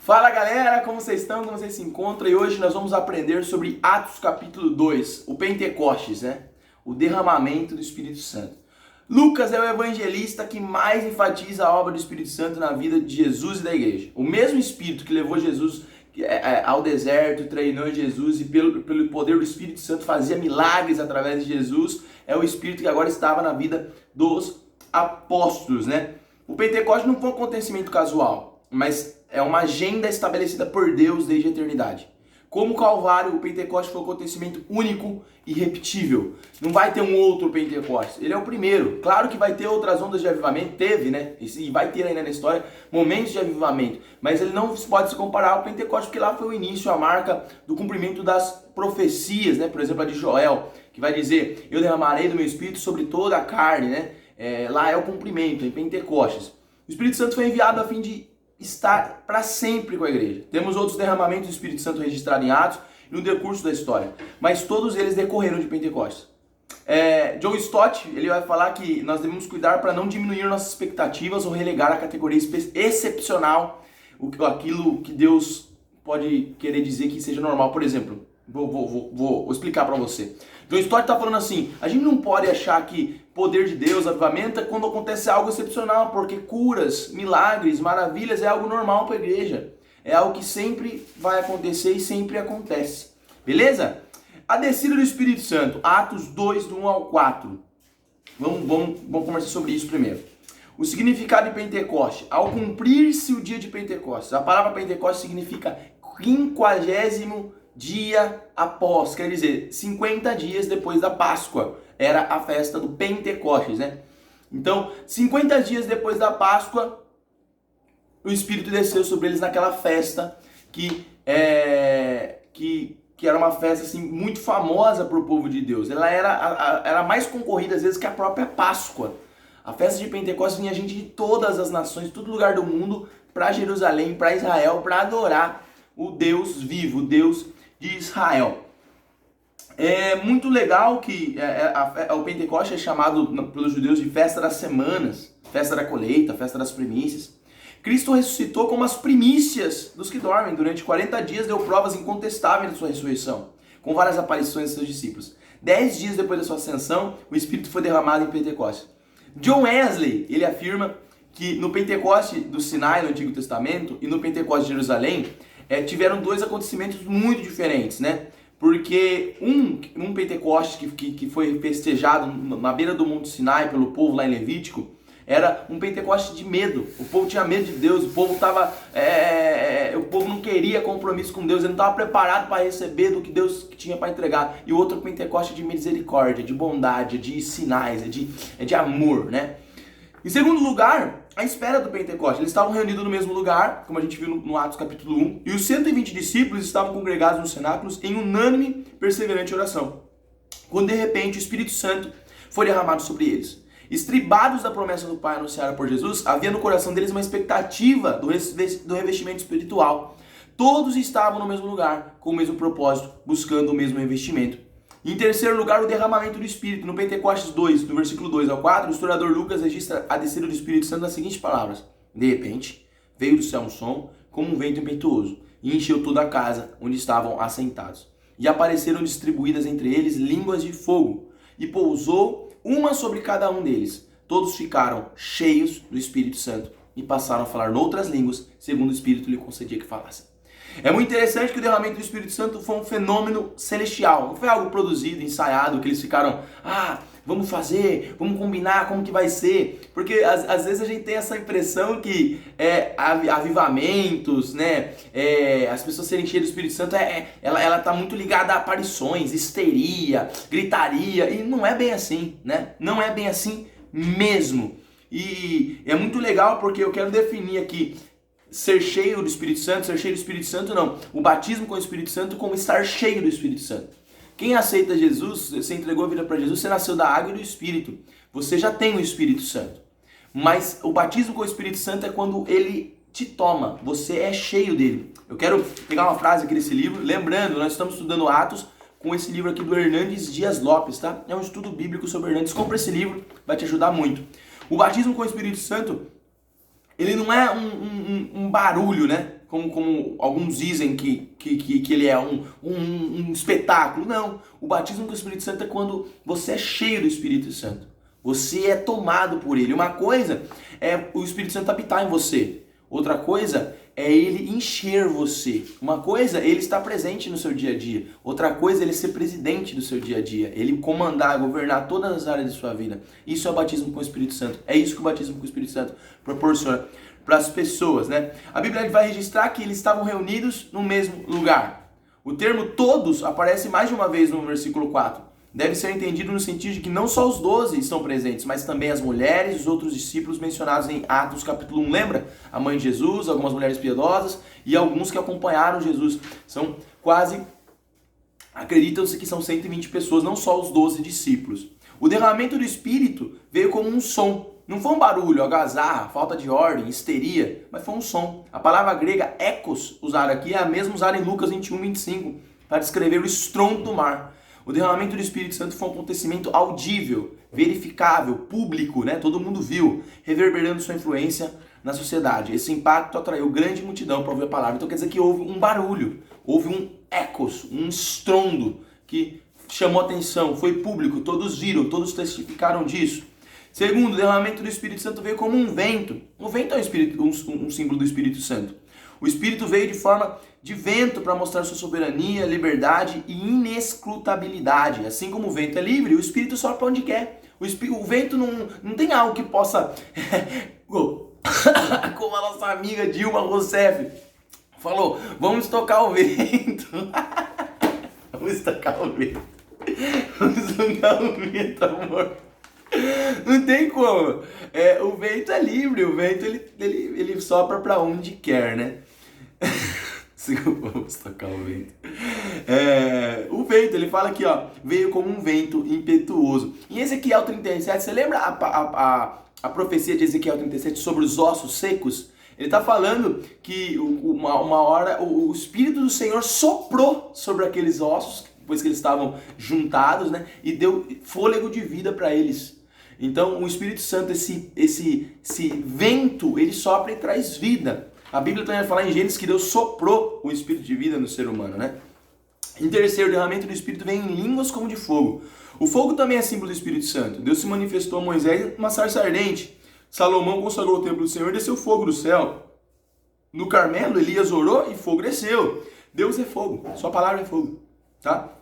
Fala galera, como vocês estão? Como vocês se encontram? E hoje nós vamos aprender sobre Atos capítulo 2, o Pentecostes, né? O derramamento do Espírito Santo. Lucas é o evangelista que mais enfatiza a obra do Espírito Santo na vida de Jesus e da igreja. O mesmo Espírito que levou Jesus ao deserto, treinou Jesus e pelo poder do Espírito Santo fazia milagres através de Jesus, é o Espírito que agora estava na vida dos apóstolos, né? O Pentecostes não foi um acontecimento casual, mas é uma agenda estabelecida por Deus desde a eternidade. Como o Calvário, o Pentecostes foi um acontecimento único e irrepetível. Não vai ter um outro Pentecostes. Ele é o primeiro. Claro que vai ter outras ondas de avivamento. Teve, né? E vai ter ainda na história momentos de avivamento. Mas ele não pode se comparar ao Pentecostes, porque lá foi o início, a marca do cumprimento das profecias, né? Por exemplo, a de Joel, que vai dizer: eu derramarei do meu Espírito sobre toda a carne, né? Lá é o cumprimento, em Pentecostes. O Espírito Santo foi enviado a fim de estar para sempre com a igreja. Temos outros derramamentos do Espírito Santo registrados em Atos e no decurso da história, mas todos eles decorreram de Pentecostes. John Stott, ele vai falar que nós devemos cuidar para não diminuir nossas expectativas ou relegar a categoria excepcional aquilo que Deus pode querer dizer que seja normal. Por exemplo, vou explicar para você. John Stott está falando assim: a gente não pode achar que poder de Deus, avivamento, é quando acontece algo excepcional, porque curas, milagres, maravilhas é algo normal para a igreja. É algo que sempre vai acontecer e sempre acontece. Beleza? A descida do Espírito Santo, Atos 2, do 1 ao 4. Vamos conversar sobre isso primeiro. O significado de Pentecoste. Ao cumprir-se o dia de Pentecostes. A palavra Pentecoste significa 50º dia após, quer dizer, 50 dias depois da Páscoa. Era a festa do Pentecostes, né? Então, 50 dias depois da Páscoa, o Espírito desceu sobre eles naquela festa que era uma festa assim, muito famosa para o povo de Deus. Ela era mais concorrida às vezes que a própria Páscoa. A festa de Pentecostes vinha gente de todas as nações, de todo lugar do mundo, para Jerusalém, para Israel, para adorar o Deus vivo, o Deus de Israel. É muito legal que o Pentecostes é chamado pelos judeus de festa das semanas, festa da colheita, festa das primícias. Cristo ressuscitou como as primícias dos que dormem. Durante 40 dias deu provas incontestáveis de sua ressurreição, com várias aparições de seus discípulos. 10 dias depois da sua ascensão, o Espírito foi derramado em Pentecostes. John Wesley, ele afirma que no Pentecoste do Sinai, no Antigo Testamento, e no Pentecoste de Jerusalém, tiveram dois acontecimentos muito diferentes, né? Porque um Pentecoste que foi festejado na beira do Monte Sinai pelo povo lá em Levítico, era um Pentecoste de medo. O povo tinha medo de Deus, o povo não queria compromisso com Deus, ele não estava preparado para receber do que Deus tinha para entregar. E o outro Pentecoste de misericórdia, de bondade, de sinais, de amor, né? Em segundo lugar, a espera do Pentecostes. Eles estavam reunidos no mesmo lugar, como a gente viu no Atos capítulo 1, e os 120 discípulos estavam congregados nos cenáculos em unânime, perseverante oração, quando de repente o Espírito Santo foi derramado sobre eles. Estribados da promessa do Pai anunciada por Jesus, havia no coração deles uma expectativa do revestimento espiritual. Todos estavam no mesmo lugar, com o mesmo propósito, buscando o mesmo revestimento. Em terceiro lugar, o derramamento do Espírito. No Pentecostes 2, do versículo 2 ao 4, o historiador Lucas registra a descida do Espírito Santo nas seguintes palavras: de repente, veio do céu um som, como um vento impetuoso, e encheu toda a casa onde estavam assentados. E apareceram distribuídas entre eles línguas de fogo, e pousou uma sobre cada um deles. Todos ficaram cheios do Espírito Santo e passaram a falar noutras línguas, segundo o Espírito lhe concedia que falassem. É muito interessante que o derramamento do Espírito Santo foi um fenômeno celestial. Não foi algo produzido, ensaiado, que eles ficaram: vamos fazer, vamos combinar como que vai ser. Porque às vezes a gente tem essa impressão que avivamentos, né, as pessoas serem cheias do Espírito Santo, ela tá muito ligada a aparições, histeria, gritaria, e não é bem assim, né? Não é bem assim mesmo. E é muito legal porque eu quero definir aqui ser cheio do Espírito Santo não. O batismo com o Espírito Santo como estar cheio do Espírito Santo. Quem aceita Jesus, você entregou a vida para Jesus, você nasceu da água e do Espírito. Você já tem o Espírito Santo. Mas o batismo com o Espírito Santo é quando ele te toma. Você é cheio dele. Eu quero pegar uma frase aqui desse livro. Lembrando, nós estamos estudando Atos com esse livro aqui do Hernandes Dias Lopes, tá? É um estudo bíblico sobre Hernandes. Compra esse livro, vai te ajudar muito. O batismo com o Espírito Santo ele não é um barulho, né? Como alguns dizem que ele é um espetáculo. Não. O batismo com o Espírito Santo é quando você é cheio do Espírito Santo. Você é tomado por ele. Uma coisa é o Espírito Santo habitar em você. Outra coisa é ele encher você. Uma coisa é ele estar presente no seu dia a dia. Outra coisa é ele ser presidente do seu dia a dia. Ele comandar, governar todas as áreas de sua vida. Isso é o batismo com o Espírito Santo. É isso que o batismo com o Espírito Santo proporciona para as pessoas, né? A Bíblia vai registrar que eles estavam reunidos no mesmo lugar. O termo todos aparece mais de uma vez no versículo 4. Deve ser entendido no sentido de que não só os 12 estão presentes, mas também as mulheres e os outros discípulos mencionados em Atos capítulo 1. Lembra? A mãe de Jesus, algumas mulheres piedosas e alguns que acompanharam Jesus. São quase, acreditam-se que são 120 pessoas, não só os 12 discípulos. O derramamento do Espírito veio como um som. Não foi um barulho, algazarra, falta de ordem, histeria, mas foi um som. A palavra grega ekos, usada aqui, é a mesma usada em Lucas 21, 25, para descrever o estrondo do mar. O derramamento do Espírito Santo foi um acontecimento audível, verificável, público, né? Todo mundo viu, reverberando sua influência na sociedade. Esse impacto atraiu grande multidão para ouvir a palavra. Então quer dizer que houve um barulho, houve um ecos, um estrondo que chamou atenção, foi público, todos viram, todos testificaram disso. Segundo, o derramamento do Espírito Santo veio como um vento. O vento é um símbolo do Espírito Santo. O Espírito veio de forma de vento para mostrar sua soberania, liberdade e inescrutabilidade. Assim como o vento é livre, o Espírito sopra onde quer. O vento não tem algo que possa... Como a nossa amiga Dilma Rousseff falou, vamos tocar o vento. Vamos tocar o vento. Vamos tocar o vento, amor. Não tem como. O vento é livre, o vento ele sopra para onde quer, né? Vamos tocar o vento. O vento, ele fala aqui, ó, veio como um vento impetuoso. Em Ezequiel 37, você lembra a profecia de Ezequiel 37 sobre os ossos secos? Ele está falando que uma hora o Espírito do Senhor soprou sobre aqueles ossos, depois que eles estavam juntados, né? E deu fôlego de vida para eles. Então, o Espírito Santo, esse vento, ele sopra e traz vida. A Bíblia também vai falar em Gênesis que Deus soprou o Espírito de vida no ser humano, né? Em terceiro, o derramamento do Espírito vem em línguas como de fogo. O fogo também é símbolo do Espírito Santo. Deus se manifestou a Moisés uma sarça ardente. Salomão consagrou o templo do Senhor e desceu fogo do céu. No Carmelo, Elias orou e fogo desceu. Deus é fogo, sua palavra é fogo, tá?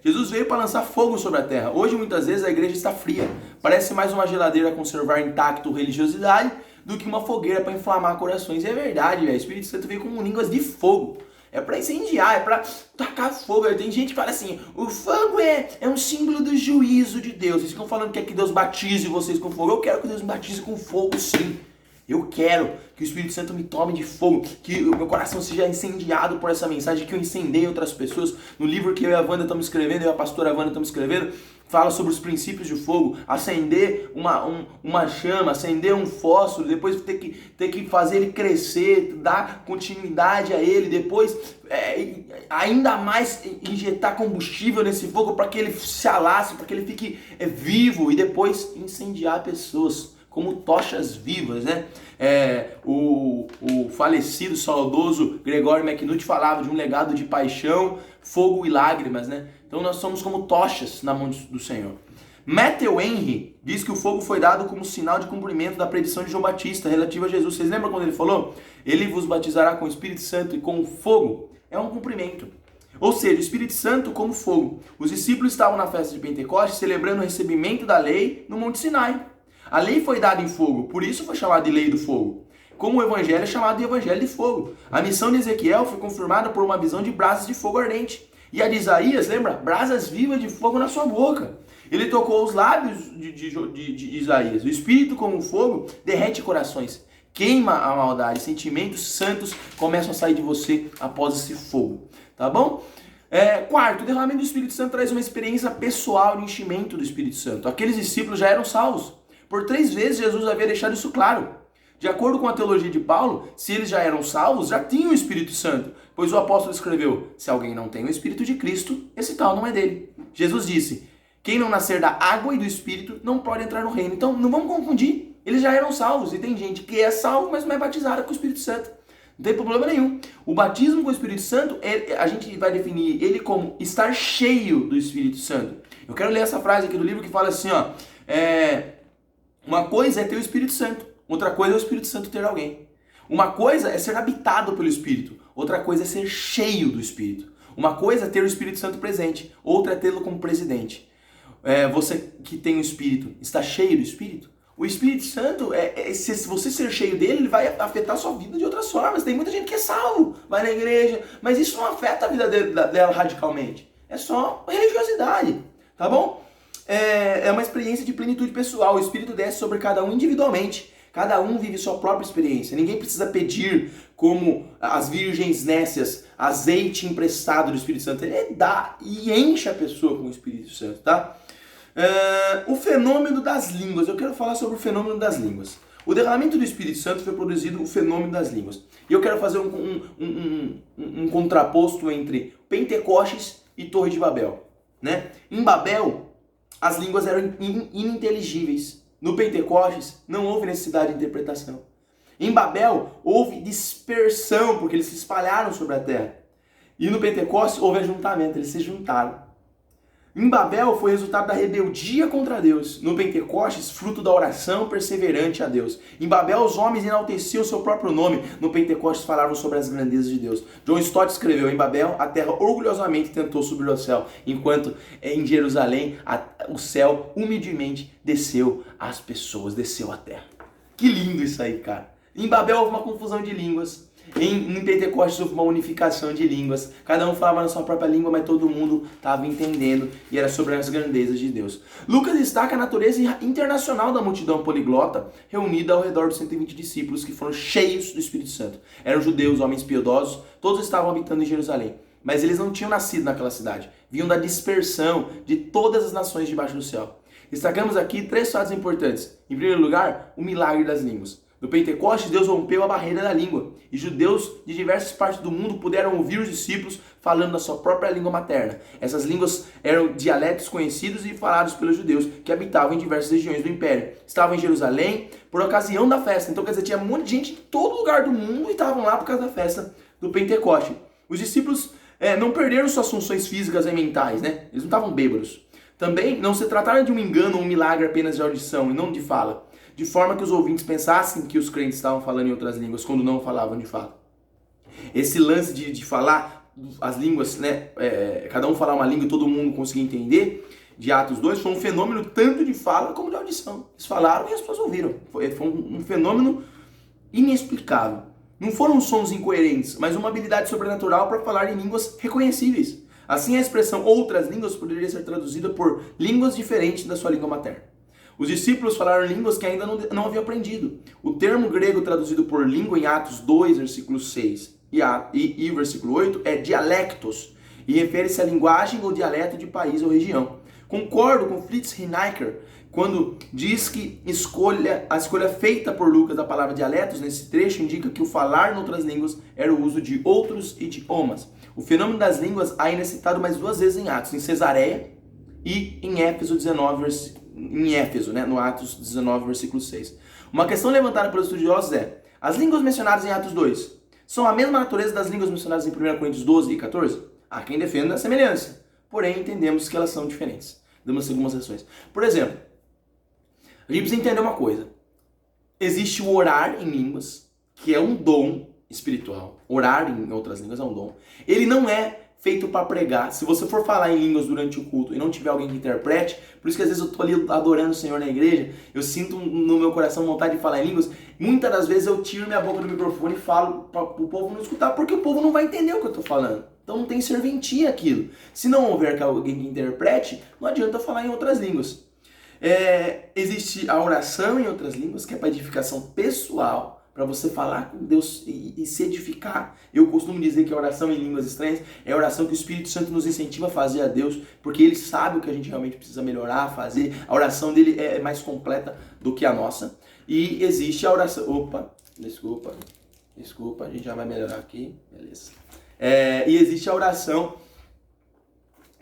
Jesus veio para lançar fogo sobre a terra. Hoje, muitas vezes, a igreja está fria. Parece mais uma geladeira a conservar intacto religiosidade do que uma fogueira para inflamar corações. E é verdade, velho. O Espírito Santo veio com línguas de fogo. É para incendiar, é para tacar fogo. Tem gente que fala assim, o fogo é um símbolo do juízo de Deus. Vocês ficam falando que é que Deus batize vocês com fogo. Eu quero que Deus me batize com fogo, sim. Eu quero que o Espírito Santo me tome de fogo, que o meu coração seja incendiado por essa mensagem, que eu incendeie outras pessoas. No livro que eu e a Wanda estamos escrevendo, eu e a pastora Wanda estamos escrevendo, fala sobre os princípios de fogo, acender uma chama, acender um fósforo, depois ter que fazer ele crescer, dar continuidade a ele, depois ainda mais injetar combustível nesse fogo para que ele se alace, para que ele fique vivo e depois incendiar pessoas como tochas vivas, né? O falecido, saudoso Gregório McNulty falava de um legado de paixão, fogo e lágrimas, né? Então nós somos como tochas na mão do Senhor. Matthew Henry diz que o fogo foi dado como sinal de cumprimento da predição de João Batista relativa a Jesus. Vocês lembram quando ele falou? Ele vos batizará com o Espírito Santo e com fogo. É um cumprimento. Ou seja, o Espírito Santo como fogo. Os discípulos estavam na festa de Pentecostes celebrando o recebimento da lei no Monte Sinai. A lei foi dada em fogo, por isso foi chamada de lei do fogo. Como o evangelho é chamado de evangelho de fogo. A missão de Ezequiel foi confirmada por uma visão de brasas de fogo ardente. E a de Isaías, lembra? Brasas vivas de fogo na sua boca. Ele tocou os lábios de Isaías. O Espírito como fogo derrete corações. Queima a maldade. Sentimentos santos começam a sair de você após esse fogo. Tá bom? Quarto, o derramamento do Espírito Santo traz uma experiência pessoal de enchimento do Espírito Santo. Aqueles discípulos já eram salvos. Por 3 vezes Jesus havia deixado isso claro. De acordo com a teologia de Paulo, se eles já eram salvos, já tinham o Espírito Santo. Pois o apóstolo escreveu, se alguém não tem o Espírito de Cristo, esse tal não é dele. Jesus disse, quem não nascer da água e do Espírito não pode entrar no reino. Então não vamos confundir. eles já eram salvos. E tem gente que é salvo, mas não é batizada com o Espírito Santo. Não tem problema nenhum. O batismo com o Espírito Santo, a gente vai definir ele como estar cheio do Espírito Santo. Eu quero ler essa frase aqui do livro que fala assim, ó. Uma coisa é ter o Espírito Santo, outra coisa é o Espírito Santo ter alguém. Uma coisa é ser habitado pelo Espírito, outra coisa é ser cheio do Espírito. Uma coisa é ter o Espírito Santo presente, outra é tê-lo como presidente. Você que tem o Espírito, está cheio do Espírito? O Espírito Santo, se você ser cheio dele, ele vai afetar a sua vida de outras formas. Tem muita gente que é salvo, vai na igreja, mas isso não afeta a vida dela radicalmente. É só religiosidade, tá bom? É uma experiência de plenitude pessoal. O Espírito desce sobre cada um individualmente. Cada um vive sua própria experiência. Ninguém precisa pedir, como as virgens nécias, azeite emprestado do Espírito Santo. Ele dá e enche a pessoa com o Espírito Santo, tá? O fenômeno das línguas. Eu quero falar sobre o fenômeno das línguas. O derramamento do Espírito Santo foi produzido o fenômeno das línguas. E eu quero fazer um contraposto entre Pentecostes e Torre de Babel, né? Em Babel, as línguas eram ininteligíveis. No Pentecostes, não houve necessidade de interpretação. Em Babel, houve dispersão, porque eles se espalharam sobre a terra. E no Pentecostes, houve ajuntamento, eles se juntaram. Em Babel, foi resultado da rebeldia contra Deus. No Pentecostes, fruto da oração perseverante a Deus. Em Babel, os homens enalteciam o seu próprio nome. No Pentecostes, falavam sobre as grandezas de Deus. John Stott escreveu, em Babel, a terra orgulhosamente tentou subir ao céu, enquanto em Jerusalém, o céu humildemente desceu às pessoas, desceu à terra. Que lindo isso aí, cara. Em Babel, houve uma confusão de línguas. Em Pentecostes houve uma unificação de línguas. Cada um falava na sua própria língua, mas todo mundo estava entendendo e era sobre as grandezas de Deus. Lucas destaca a natureza internacional da multidão poliglota reunida ao redor dos 120 discípulos que foram cheios do Espírito Santo. Eram judeus, homens piedosos, todos estavam habitando em Jerusalém. Mas eles não tinham nascido naquela cidade. Vinham da dispersão de todas as nações debaixo do céu. Destacamos aqui 3 fatos importantes. Em primeiro lugar, o milagre das línguas. No Pentecostes, Deus rompeu a barreira da língua e judeus de diversas partes do mundo puderam ouvir os discípulos falando na sua própria língua materna. Essas línguas eram dialetos conhecidos e falados pelos judeus que habitavam em diversas regiões do Império. Estavam em Jerusalém por ocasião da festa. Então, quer dizer, tinha um monte de gente de todo lugar do mundo e estavam lá por causa da festa do Pentecoste. Os discípulos não perderam suas funções físicas e mentais, né? Eles não estavam bêbados. Também não se trataram de um engano ou um milagre apenas de audição e não de fala, de forma que os ouvintes pensassem que os crentes estavam falando em outras línguas, quando não falavam de fato. Esse lance de falar as línguas, né, cada um falar uma língua e todo mundo conseguir entender, de Atos 2, foi um fenômeno tanto de fala como de audição. Eles falaram e as pessoas ouviram. Foi um fenômeno inexplicável. Não foram sons incoerentes, mas uma habilidade sobrenatural para falar em línguas reconhecíveis. Assim, a expressão outras línguas poderia ser traduzida por línguas diferentes da sua língua materna. Os discípulos falaram línguas que ainda não haviam aprendido. O termo grego traduzido por língua em Atos 2, versículo 6 e versículo 8 é dialectos e refere-se à linguagem ou dialeto de país ou região. Concordo com Fritz Heinecker quando diz que a escolha feita por Lucas da palavra dialetos nesse trecho indica que o falar em outras línguas era o uso de outros idiomas. O fenômeno das línguas ainda é citado mais 2 vezes em Atos, em Cesareia e em Éfeso 19, né, no Atos 19, versículo 6. Uma questão levantada pelos estudiosos é: as línguas mencionadas em Atos 2 são a mesma natureza das línguas mencionadas em 1 Coríntios 12 e 14? Há quem defenda a semelhança, porém entendemos que elas são diferentes. Damos algumas exceções. Por exemplo, a gente precisa entender uma coisa. Existe o orar em línguas, que é um dom espiritual. Orar em outras línguas é um dom. Ele não é feito para pregar. Se você for falar em línguas durante o culto e não tiver alguém que interprete, por isso que às vezes eu tô ali adorando o Senhor na igreja, eu sinto no meu coração vontade de falar em línguas, muitas das vezes eu tiro minha boca do microfone e falo para o povo não escutar, porque o povo não vai entender o que eu tô falando. Então não tem serventia aquilo. Se não houver alguém que interprete, não adianta falar em outras línguas. Existe a oração em outras línguas, que é para edificação pessoal, para você falar com Deus e se edificar. Eu costumo dizer que a oração em línguas estranhas é a oração que o Espírito Santo nos incentiva a fazer a Deus, porque Ele sabe o que a gente realmente precisa melhorar, fazer. A oração dele é mais completa do que a nossa. E existe a oração... Opa, desculpa, a gente já vai melhorar aqui, beleza. E existe a oração...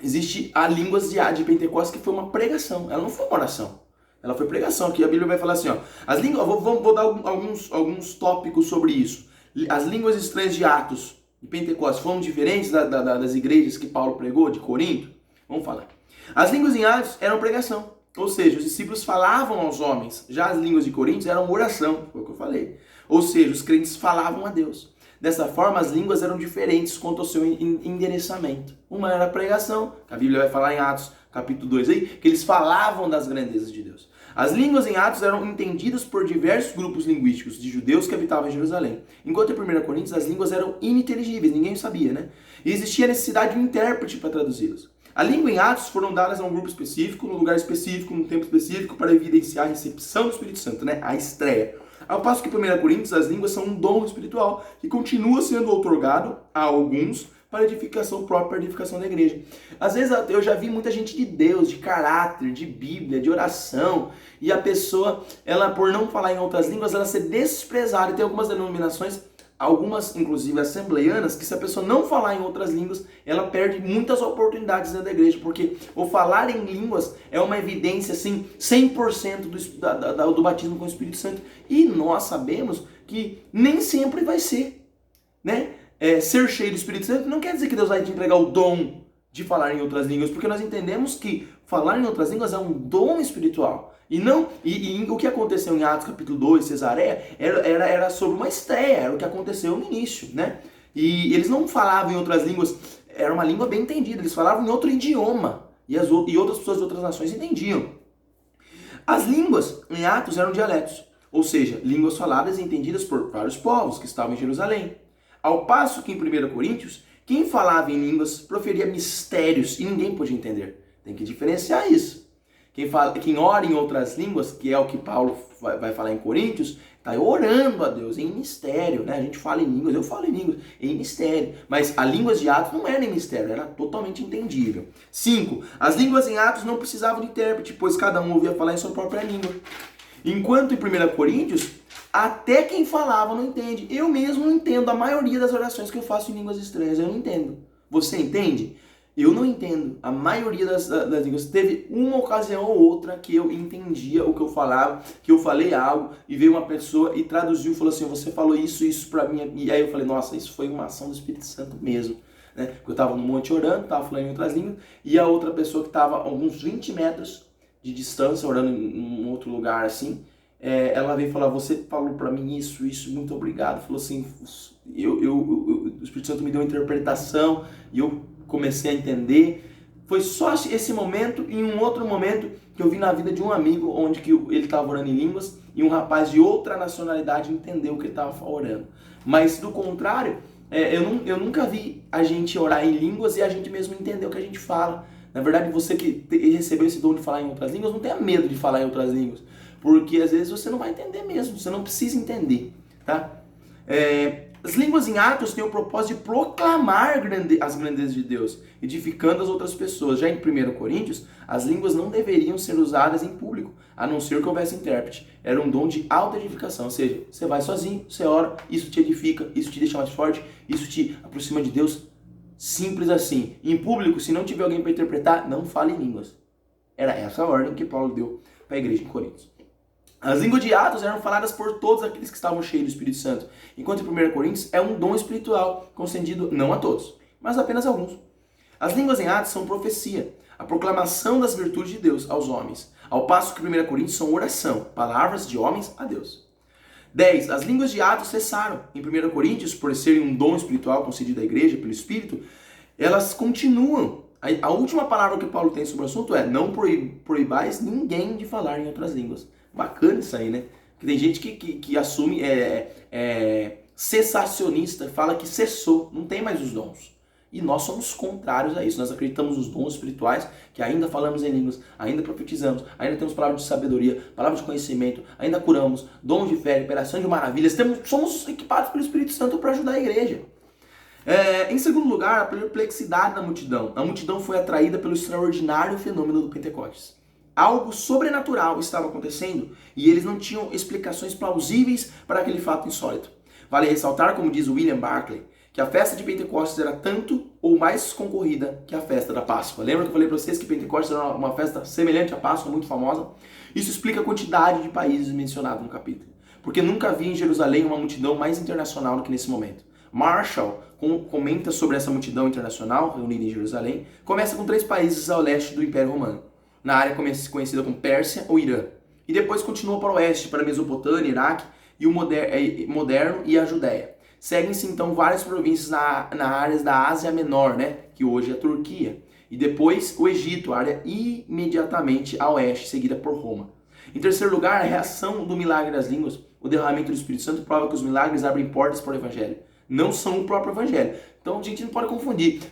Existe a línguas de Pentecostes, que foi uma pregação, ela não foi uma oração. Ela foi pregação. Aqui a Bíblia vai falar assim, ó. As línguas, vou dar alguns tópicos sobre isso. As línguas estranhas de Atos e Pentecostes foram diferentes das igrejas que Paulo pregou, de Corinto? Vamos falar. As línguas em Atos eram pregação. Ou seja, os discípulos falavam aos homens. Já as línguas de Coríntios eram oração, foi o que eu falei. Ou seja, os crentes falavam a Deus. Dessa forma, as línguas eram diferentes quanto ao seu endereçamento. Uma era a pregação, que a Bíblia vai falar em Atos, capítulo 2 aí, que eles falavam das grandezas de Deus. As línguas em Atos eram entendidas por diversos grupos linguísticos de judeus que habitavam em Jerusalém. Enquanto em 1 Coríntios as línguas eram ininteligíveis, ninguém sabia, né? E existia a necessidade de um intérprete para traduzi-las. A língua em Atos foram dadas a um grupo específico, num lugar específico, num tempo específico, para evidenciar a recepção do Espírito Santo, né? A estreia. Ao passo que em 1 Coríntios as línguas são um dom espiritual que continua sendo outorgado a alguns para edificação própria, para edificação da igreja. Às vezes eu já vi muita gente de Deus, de caráter, de Bíblia, de oração, e a pessoa, ela por não falar em outras línguas, ela ser desprezada. E tem algumas denominações, algumas inclusive assembleianas, que se a pessoa não falar em outras línguas, ela perde muitas oportunidades dentro da igreja, porque o falar em línguas é uma evidência assim, 100% do batismo com o Espírito Santo. E nós sabemos que nem sempre vai ser, né? Ser cheio do Espírito Santo não quer dizer que Deus vai te entregar o dom de falar em outras línguas, porque nós entendemos que falar em outras línguas é um dom espiritual. E o que aconteceu em Atos capítulo 2, Cesareia, era sobre uma estreia, era o que aconteceu no início, né? E eles não falavam em outras línguas, era uma língua bem entendida, eles falavam em outro idioma, e outras pessoas de outras nações entendiam. As línguas em Atos eram dialetos, ou seja, línguas faladas e entendidas por vários povos que estavam em Jerusalém. Ao passo que em 1 Coríntios, quem falava em línguas proferia mistérios e ninguém podia entender. Tem que diferenciar isso. Quem ora em outras línguas, que é o que Paulo vai falar em Coríntios, está orando a Deus em mistério, né? A gente fala em línguas, eu falo em línguas, em mistério. Mas as línguas de Atos não era em mistério, era totalmente entendível. 5. As línguas em Atos não precisavam de intérprete, pois cada um ouvia falar em sua própria língua. Enquanto em 1 Coríntios, até quem falava não entende. Eu mesmo não entendo a maioria das orações que eu faço em línguas estranhas. Eu não entendo. Você entende? Eu não entendo. A maioria das línguas. Teve uma ocasião ou outra que eu entendia o que eu falava, que eu falei algo e veio uma pessoa e traduziu e falou assim, você falou isso pra mim. E aí eu falei, nossa, isso foi uma ação do Espírito Santo mesmo. Né? Porque eu estava no monte orando, estava falando em outras línguas, e a outra pessoa que estava a alguns 20 metros de distância, orando em um outro lugar assim, ela veio falar, você falou pra mim isso, muito obrigado. Falou assim, o Espírito Santo me deu uma interpretação e eu comecei a entender. Foi só esse momento e um outro momento que eu vi na vida de um amigo, onde que ele estava orando em línguas e um rapaz de outra nacionalidade entendeu o que ele estava orando. Mas do contrário, eu nunca vi a gente orar em línguas e a gente mesmo entender o que a gente fala. Na verdade, você que recebeu esse dom de falar em outras línguas, não tenha medo de falar em outras línguas. Porque às vezes você não vai entender mesmo, você não precisa entender, tá? As línguas em Atos têm o propósito de proclamar as grandezas de Deus, edificando as outras pessoas. Já em 1 Coríntios, as línguas não deveriam ser usadas em público, a não ser que houvesse intérprete. Era um dom de auto-edificação, ou seja, você vai sozinho, você ora, isso te edifica, isso te deixa mais forte, isso te aproxima de Deus. Simples assim. Em público, se não tiver alguém para interpretar, não fale em línguas. Era essa a ordem que Paulo deu para a igreja em Coríntios. As línguas de Atos eram faladas por todos aqueles que estavam cheios do Espírito Santo, enquanto em 1 Coríntios é um dom espiritual, concedido não a todos, mas apenas a alguns. As línguas em Atos são profecia, a proclamação das virtudes de Deus aos homens, ao passo que 1 Coríntios são oração, palavras de homens a Deus. 10. As línguas de Atos cessaram. Em 1 Coríntios, por serem um dom espiritual concedido à igreja pelo Espírito, elas continuam. A última palavra que Paulo tem sobre o assunto é: não proibais ninguém de falar em outras línguas. Bacana isso aí, né? Porque tem gente que assume, cessacionista, fala que cessou, não tem mais os dons. E nós somos contrários a isso. Nós acreditamos nos dons espirituais, que ainda falamos em línguas, ainda profetizamos, ainda temos palavras de sabedoria, palavras de conhecimento, ainda curamos, dons de fé, operação de maravilhas. Somos equipados pelo Espírito Santo para ajudar a igreja. Em segundo lugar, a perplexidade da multidão. A multidão foi atraída pelo extraordinário fenômeno do Pentecostes. Algo sobrenatural estava acontecendo e eles não tinham explicações plausíveis para aquele fato insólito. Vale ressaltar, como diz William Barclay, que a festa de Pentecostes era tanto ou mais concorrida que a festa da Páscoa. Lembra que eu falei para vocês que Pentecostes era uma festa semelhante à Páscoa, muito famosa? Isso explica a quantidade de países mencionados no capítulo, porque nunca havia em Jerusalém uma multidão mais internacional do que nesse momento. Marshall comenta sobre essa multidão internacional reunida em Jerusalém. Começa com 3 países ao leste do Império Romano, na área conhecida como Pérsia ou Irã, e depois continua para o oeste, para a Mesopotâmia, Iraque e o moderno e a Judéia. Seguem-se então várias províncias na área da Ásia Menor, né, que hoje é a Turquia, e depois o Egito, área imediatamente a oeste, seguida por Roma. Em terceiro lugar, a reação do milagre das línguas, o derramamento do Espírito Santo, prova que os milagres abrem portas para o Evangelho, não são o próprio Evangelho. Então a gente não pode confundir.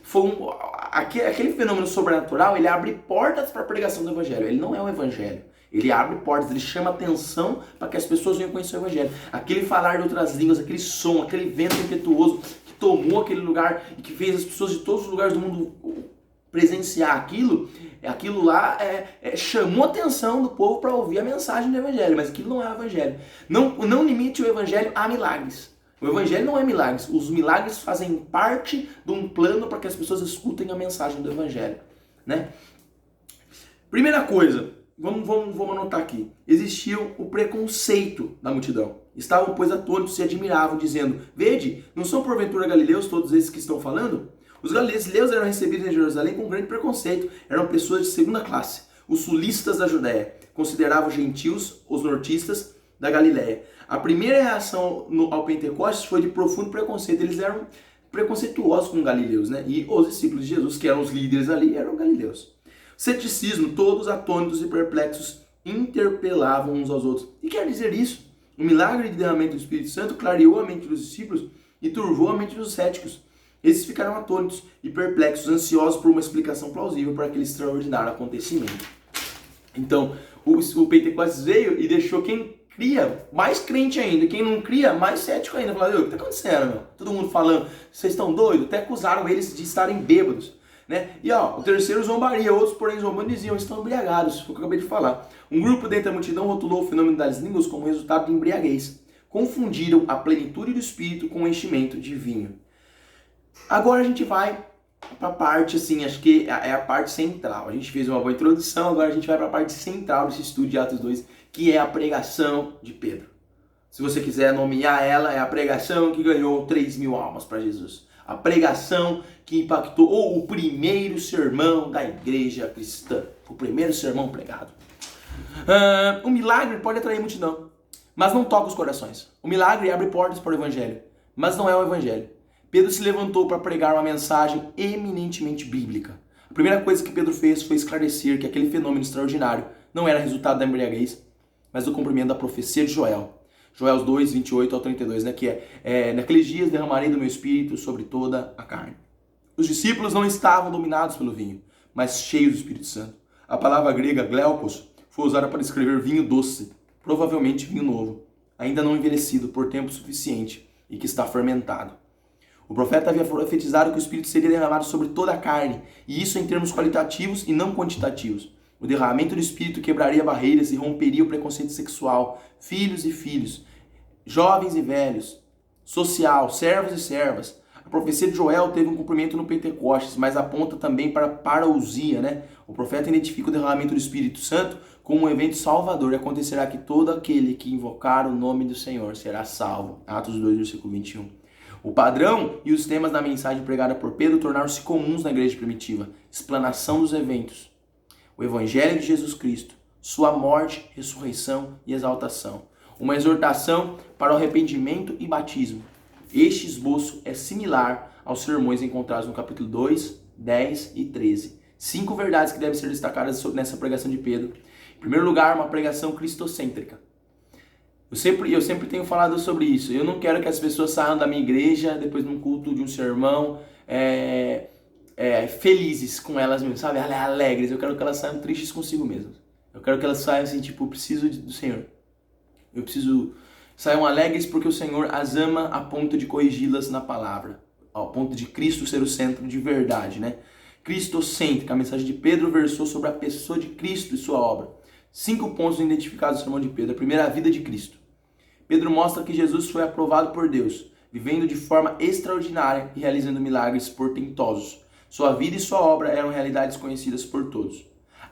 Aquele fenômeno sobrenatural, ele abre portas para a pregação do Evangelho, ele não é o Evangelho. Ele abre portas, ele chama atenção para que as pessoas venham conhecer o Evangelho. Aquele falar de outras línguas, aquele som, aquele vento impetuoso que tomou aquele lugar e que fez as pessoas de todos os lugares do mundo presenciar aquilo lá chamou a atenção do povo para ouvir a mensagem do Evangelho, mas aquilo não é o Evangelho. Não limite o Evangelho a milagres. O Evangelho não é milagres. Os milagres fazem parte de um plano para que as pessoas escutem a mensagem do Evangelho, né? Primeira coisa, vamos anotar aqui. Existia o preconceito da multidão. Estavam, pois, atônitos e admiravam, dizendo: Vede, não são porventura galileus todos esses que estão falando? Os galileus eram recebidos em Jerusalém com grande preconceito. Eram pessoas de segunda classe. Os sulistas da Judéia consideravam gentios os nortistas da Galileia. A primeira reação ao Pentecostes foi de profundo preconceito. Eles eram preconceituosos com galileus, né? E os discípulos de Jesus, que eram os líderes ali, eram galileus. Ceticismo, todos atônitos e perplexos, interpelavam uns aos outros. E quer dizer isso? O milagre de derramamento do Espírito Santo clareou a mente dos discípulos e turvou a mente dos céticos. Esses ficaram atônitos e perplexos, ansiosos por uma explicação plausível para aquele extraordinário acontecimento. Então, o Pentecostes veio e deixou quem cria mais crente ainda, quem não cria mais cético ainda. Falaram: o que está acontecendo, meu? Todo mundo falando, vocês estão doidos? Até acusaram eles de estarem bêbados, né? E o terceiro zombaria, outros porém zombando diziam: estão embriagados, foi o que eu acabei de falar. Um grupo dentro da multidão rotulou o fenômeno das línguas como resultado de embriaguez. Confundiram a plenitude do Espírito com o enchimento de vinho. Agora a gente vai para a parte, assim, acho que é a parte central. A gente fez uma boa introdução, agora a gente vai para a parte central desse estudo de Atos 2, que é a pregação de Pedro. Se você quiser nomear ela, é a pregação que ganhou 3.000 almas para Jesus. A pregação que impactou, ou o primeiro sermão da igreja cristã. O primeiro sermão pregado. O milagre pode atrair multidão, mas não toca os corações. O milagre abre portas para o Evangelho, mas não é o Evangelho. Pedro se levantou para pregar uma mensagem eminentemente bíblica. A primeira coisa que Pedro fez foi esclarecer que aquele fenômeno extraordinário não era resultado da embriaguez, mas do cumprimento da profecia de Joel. Joel 2, 28 ao 32, né, que naqueles dias derramarei do meu espírito sobre toda a carne. Os discípulos não estavam dominados pelo vinho, mas cheios do Espírito Santo. A palavra grega gleukos foi usada para descrever vinho doce, provavelmente vinho novo, ainda não envelhecido por tempo suficiente e que está fermentado. O profeta havia profetizado que o Espírito seria derramado sobre toda a carne, e isso em termos qualitativos e não quantitativos. O derramamento do Espírito quebraria barreiras e romperia o preconceito sexual, filhos e filhos, jovens e velhos, social, servos e servas. A profecia de Joel teve um cumprimento no Pentecostes, mas aponta também para a parousia, né? O profeta identifica o derramamento do Espírito Santo como um evento salvador, e acontecerá que todo aquele que invocar o nome do Senhor será salvo. Atos 2, versículo 21. O padrão e os temas da mensagem pregada por Pedro tornaram-se comuns na igreja primitiva. Explanação dos eventos, o Evangelho de Jesus Cristo, sua morte, ressurreição e exaltação. Uma exortação para o arrependimento e batismo. Este esboço é similar aos sermões encontrados no capítulo 2, 10 e 13. 5 verdades que devem ser destacadas nessa pregação de Pedro. Em primeiro lugar, uma pregação cristocêntrica. Eu sempre tenho falado sobre isso. Eu não quero que as pessoas saiam da minha igreja, depois de um culto, de um sermão, felizes com elas mesmas, sabe? Alegres. Eu quero que elas saiam tristes consigo mesmas. Eu quero que elas saiam assim, tipo, eu preciso do Senhor. Eu preciso... Saiam alegres porque o Senhor as ama a ponto de corrigi-las na palavra. Ao ponto de Cristo ser o centro de verdade, né? Cristocêntrica. A mensagem de Pedro versou sobre a pessoa de Cristo e sua obra. 5 pontos identificados no sermão de Pedro. A primeira, a vida de Cristo. Pedro mostra que Jesus foi aprovado por Deus. vivendo de forma extraordinária e realizando milagres portentosos. Sua vida e sua obra eram realidades conhecidas por todos.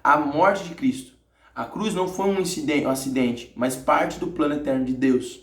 A morte de Cristo. A cruz não foi um acidente, mas parte do plano eterno de Deus.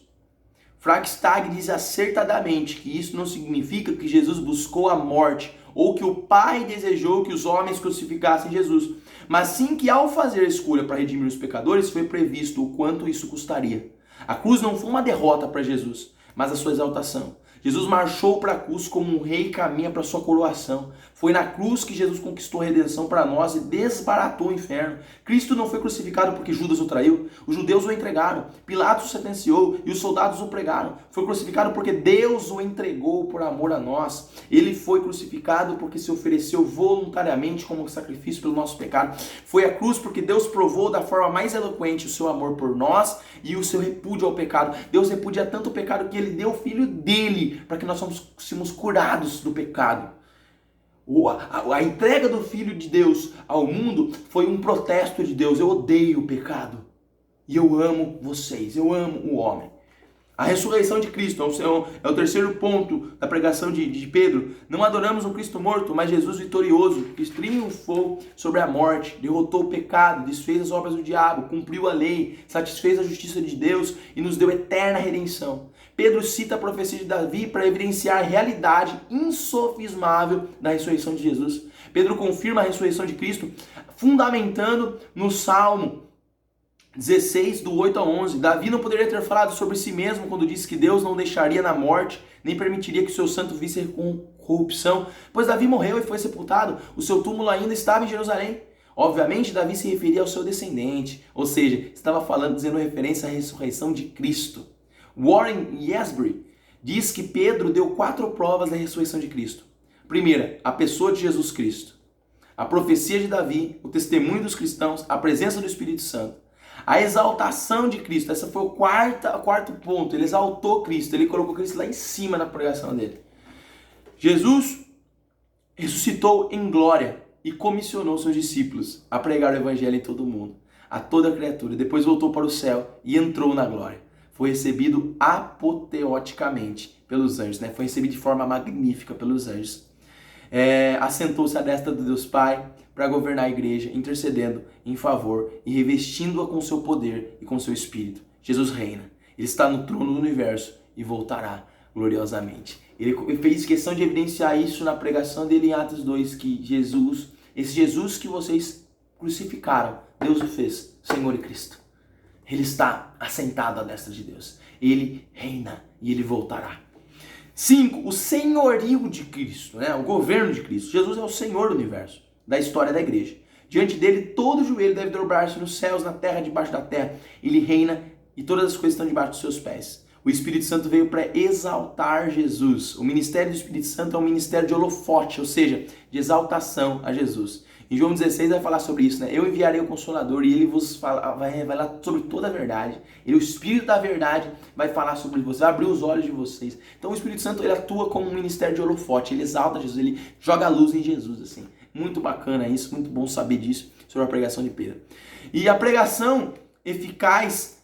Fragstag diz acertadamente que isso não significa que Jesus buscou a morte ou que o Pai desejou que os homens crucificassem Jesus, mas sim que ao fazer a escolha para redimir os pecadores foi previsto o quanto isso custaria. A cruz não foi uma derrota para Jesus, mas a sua exaltação. Jesus marchou para a cruz como um rei e caminha para a sua coroação. Foi na cruz que Jesus conquistou a redenção para nós e desbaratou o inferno. Cristo não foi crucificado porque Judas o traiu. Os judeus o entregaram. Pilatos o sentenciou e os soldados o pregaram. Foi crucificado porque Deus o entregou por amor a nós. Ele foi crucificado porque se ofereceu voluntariamente como sacrifício pelo nosso pecado. Foi a cruz porque Deus provou da forma mais eloquente o seu amor por nós e o seu repúdio ao pecado. Deus repudia tanto o pecado que ele deu o filho dele para que nós fôssemos curados do pecado. A entrega do Filho de Deus ao mundo foi um protesto de Deus. Eu odeio o pecado e eu amo vocês, eu amo o homem. A ressurreição de Cristo é o terceiro ponto da pregação de Pedro. Não adoramos um Cristo morto, mas Jesus vitorioso, que triunfou sobre a morte, derrotou o pecado, desfez as obras do diabo, cumpriu a lei, satisfez a justiça de Deus e nos deu eterna redenção. Pedro cita a profecia de Davi para evidenciar a realidade insofismável da ressurreição de Jesus. Pedro confirma a ressurreição de Cristo, fundamentando no Salmo 16, do 8 a 11. Davi não poderia ter falado sobre si mesmo quando disse que Deus não deixaria na morte, nem permitiria que o seu santo visse corrupção, pois Davi morreu e foi sepultado, o seu túmulo ainda estava em Jerusalém. Obviamente, Davi se referia ao seu descendente, ou seja, estava fazendo referência à ressurreição de Cristo. Warren Wiersbe diz que Pedro deu 4 provas da ressurreição de Cristo. Primeira, a pessoa de Jesus Cristo. A profecia de Davi, o testemunho dos cristãos, a presença do Espírito Santo. A exaltação de Cristo, essa foi o quarto ponto, ele exaltou Cristo, ele colocou Cristo lá em cima na pregação dele. Jesus ressuscitou em glória e comissionou seus discípulos a pregar o evangelho em todo o mundo, a toda criatura. Depois voltou para o céu e entrou na glória. Foi recebido apoteoticamente pelos anjos, né? Foi recebido de forma magnífica pelos anjos. Assentou-se à destra do Deus Pai para governar a igreja, intercedendo em favor e revestindo-a com seu poder e com seu espírito. Jesus reina. Ele está no trono do universo e voltará gloriosamente. Ele fez questão de evidenciar isso na pregação dele em Atos 2, que esse Jesus que vocês crucificaram, Deus o fez, Senhor e Cristo. Ele está assentado à destra de Deus. Ele reina e ele voltará. 5. O senhorio de Cristo, né? O governo de Cristo. Jesus é o Senhor do universo, da história da igreja. Diante dele, todo joelho deve dobrar-se nos céus, na terra, debaixo da terra. Ele reina e todas as coisas estão debaixo dos seus pés. O Espírito Santo veio para exaltar Jesus. O ministério do Espírito Santo é um ministério de holofote, ou seja, de exaltação a Jesus. Em João 16 vai falar sobre isso, né? Eu enviarei o Consolador e ele vai revelar sobre toda a verdade. Ele, o Espírito da verdade, vai falar sobre vocês, vai abrir os olhos de vocês. Então o Espírito Santo, ele atua como um ministério de holofote, ele exalta Jesus, ele joga luz em Jesus, assim. Muito bacana isso, muito bom saber disso sobre a pregação de Pedro. E a pregação eficaz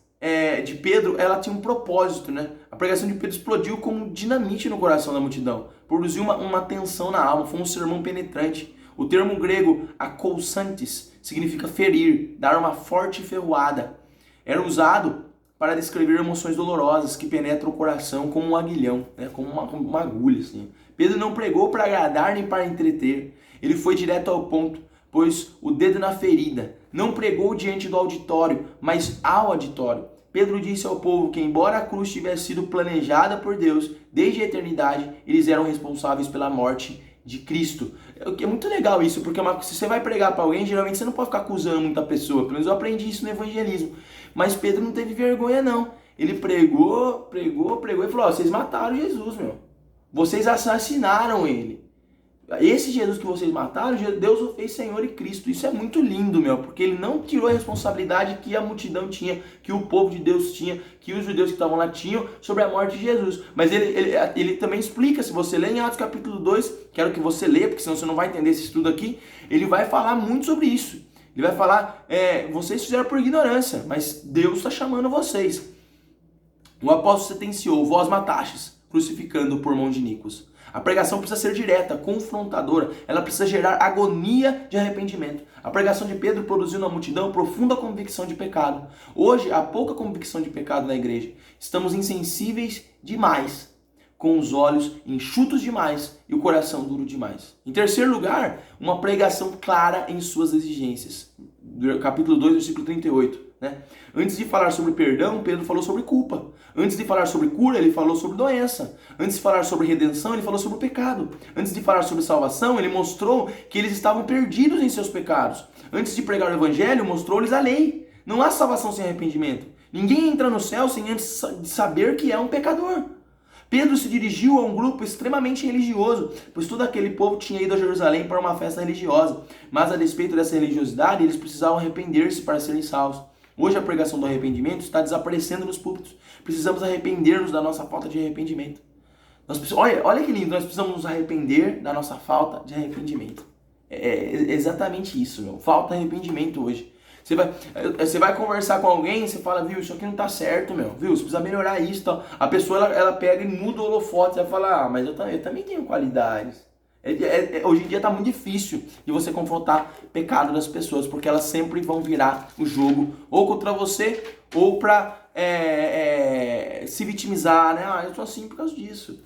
de Pedro, ela tinha um propósito, né? A pregação de Pedro explodiu como dinamite no coração da multidão. Produziu uma tensão na alma, foi um sermão penetrante. O termo grego akousantes significa ferir, dar uma forte ferroada. Era usado para descrever emoções dolorosas que penetram o coração como um aguilhão, né? Como uma agulha. Assim. Pedro não pregou para agradar nem para entreter. Ele foi direto ao ponto, pôs o dedo na ferida. Não pregou diante do auditório, mas ao auditório. Pedro disse ao povo que, embora a cruz tivesse sido planejada por Deus desde a eternidade, eles eram responsáveis pela morte de Cristo. É muito legal isso, porque se você vai pregar para alguém, geralmente você não pode ficar acusando muita pessoa. Pelo menos eu aprendi isso no evangelismo. Mas Pedro não teve vergonha, não. Ele pregou e falou, vocês mataram Jesus, meu. Vocês assassinaram ele. Esse Jesus que vocês mataram, Deus o fez Senhor e Cristo. Isso é muito lindo, meu, porque ele não tirou a responsabilidade que a multidão tinha, que o povo de Deus tinha, que os judeus que estavam lá tinham sobre a morte de Jesus. Mas ele também explica, se você ler em Atos capítulo 2, quero que você leia, porque senão você não vai entender esse estudo aqui, ele vai falar muito sobre isso. Ele vai falar, vocês fizeram por ignorância, mas Deus está chamando vocês. O apóstolo sentenciou, vós matastes. crucificando por mão de iníquos. A pregação precisa ser direta, confrontadora, ela precisa gerar agonia de arrependimento. A pregação de Pedro produziu na multidão profunda convicção de pecado. Hoje, há pouca convicção de pecado na igreja. Estamos insensíveis demais, com os olhos enxutos demais e o coração duro demais. Em terceiro lugar, uma pregação clara em suas exigências. Capítulo 2, versículo 38. Antes de falar sobre perdão, Pedro falou sobre culpa. Antes de falar sobre cura, ele falou sobre doença. Antes de falar sobre redenção, ele falou sobre o pecado. Antes de falar sobre salvação, ele mostrou que eles estavam perdidos em seus pecados. Antes de pregar o evangelho, mostrou-lhes a lei. Não há salvação sem arrependimento. Ninguém entra no céu sem antes saber que é um pecador. Pedro se dirigiu a um grupo extremamente religioso, pois todo aquele povo tinha ido a Jerusalém para uma festa religiosa. Mas a despeito dessa religiosidade, eles precisavam arrepender-se para serem salvos. Hoje a pregação do arrependimento está desaparecendo nos púlpitos. Precisamos arrepender-nos da nossa falta de arrependimento. Olha que lindo, nós precisamos nos arrepender da nossa falta de arrependimento. É exatamente isso, meu. Falta arrependimento hoje. Você vai conversar com alguém, você fala, viu, isso aqui não tá certo, meu. Viu, você precisa melhorar isso. Então, a pessoa, ela pega e muda o holofote. Você vai falar, mas eu também tenho qualidades. Hoje em dia está muito difícil de você confrontar pecado das pessoas, porque elas sempre vão virar o jogo ou contra você ou para se vitimizar, né? Eu sou assim por causa disso.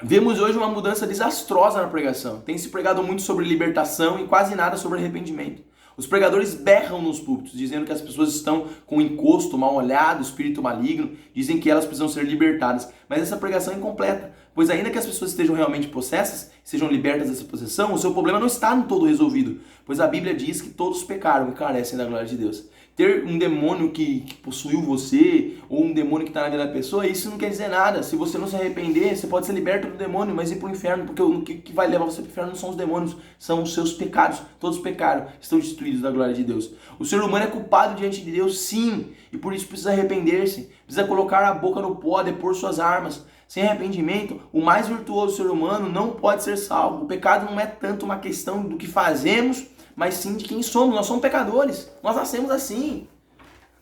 Vemos hoje uma mudança desastrosa na pregação. Tem se pregado muito sobre libertação e quase nada sobre arrependimento. Os pregadores berram nos púlpitos, dizendo que as pessoas estão com encosto, mal olhado, espírito maligno, dizem que elas precisam ser libertadas. Mas essa pregação é incompleta, pois ainda que as pessoas estejam realmente possessas, sejam libertas dessa possessão, o seu problema não está no todo resolvido, pois a Bíblia diz que todos pecaram e carecem da glória de Deus. Ter um demônio que possuiu você, ou um demônio que está na vida da pessoa, isso não quer dizer nada. Se você não se arrepender, você pode ser liberto do demônio, mas ir para o inferno, porque o que vai levar você para o inferno não são os demônios, são os seus pecados. Todos pecaram, estão destituídos da glória de Deus. O ser humano é culpado diante de Deus, sim, e por isso precisa arrepender-se, precisa colocar a boca no pó, depor suas armas. Sem arrependimento, o mais virtuoso ser humano não pode ser salvo. O pecado não é tanto uma questão do que fazemos, mas sim de quem somos. Nós somos pecadores, nós nascemos assim.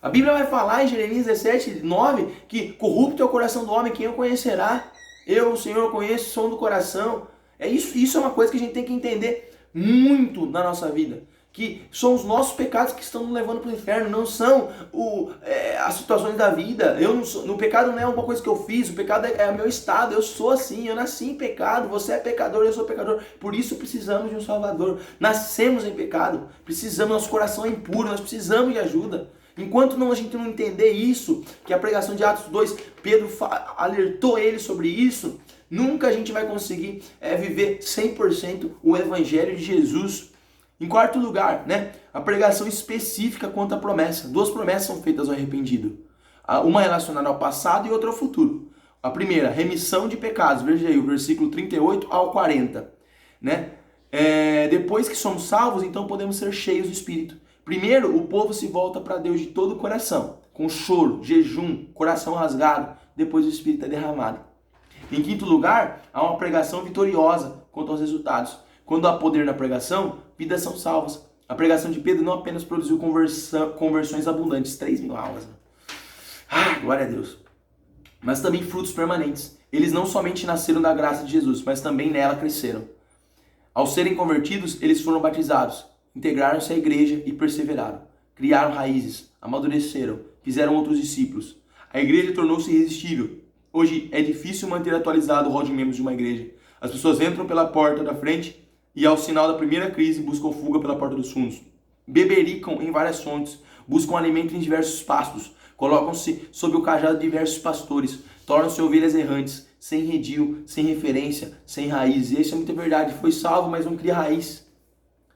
A Bíblia vai falar em Jeremias 17, 9, que corrupto é o coração do homem, quem o conhecerá? Eu, o Senhor, conheço o som do coração. Isso é uma coisa que a gente tem que entender muito na nossa vida. Que são os nossos pecados que estão nos levando para o inferno, não são as situações da vida. O pecado não é uma coisa que eu fiz, o pecado é o meu estado, eu sou assim, eu nasci em pecado, você é pecador, eu sou pecador. Por isso precisamos de um Salvador. Nascemos em pecado, precisamos, nosso coração é impuro, nós precisamos de ajuda. Enquanto a gente não entender isso, que a pregação de Atos 2, Pedro alertou ele sobre isso, nunca a gente vai conseguir viver 100% o Evangelho de Jesus. Em quarto lugar, a pregação específica quanto à promessa. Duas promessas são feitas ao arrependido. Uma relacionada ao passado e outra ao futuro. A primeira, remissão de pecados. Veja aí o versículo 38 ao 40. Depois que somos salvos, então podemos ser cheios do Espírito. Primeiro, o povo se volta para Deus de todo o coração, com choro, jejum, coração rasgado. Depois o Espírito é derramado. Em quinto lugar, há uma pregação vitoriosa quanto aos resultados. Quando há poder na pregação, vidas são salvas. A pregação de Pedro não apenas produziu conversões abundantes, 3.000 almas. Glória a Deus. Mas também frutos permanentes. Eles não somente nasceram da graça de Jesus, mas também nela cresceram. Ao serem convertidos, eles foram batizados, integraram-se à igreja e perseveraram. Criaram raízes, amadureceram, fizeram outros discípulos. A igreja tornou-se irresistível. Hoje é difícil manter atualizado o rol de membros de uma igreja. As pessoas entram pela porta da frente e ao sinal da primeira crise buscam fuga pela porta dos fundos. Bebericam em várias fontes, buscam alimento em diversos pastos, colocam-se sob o cajado de diversos pastores, tornam-se ovelhas errantes, sem redil, sem referência, sem raiz. E isso é muita verdade. Foi salvo, mas não cria raiz.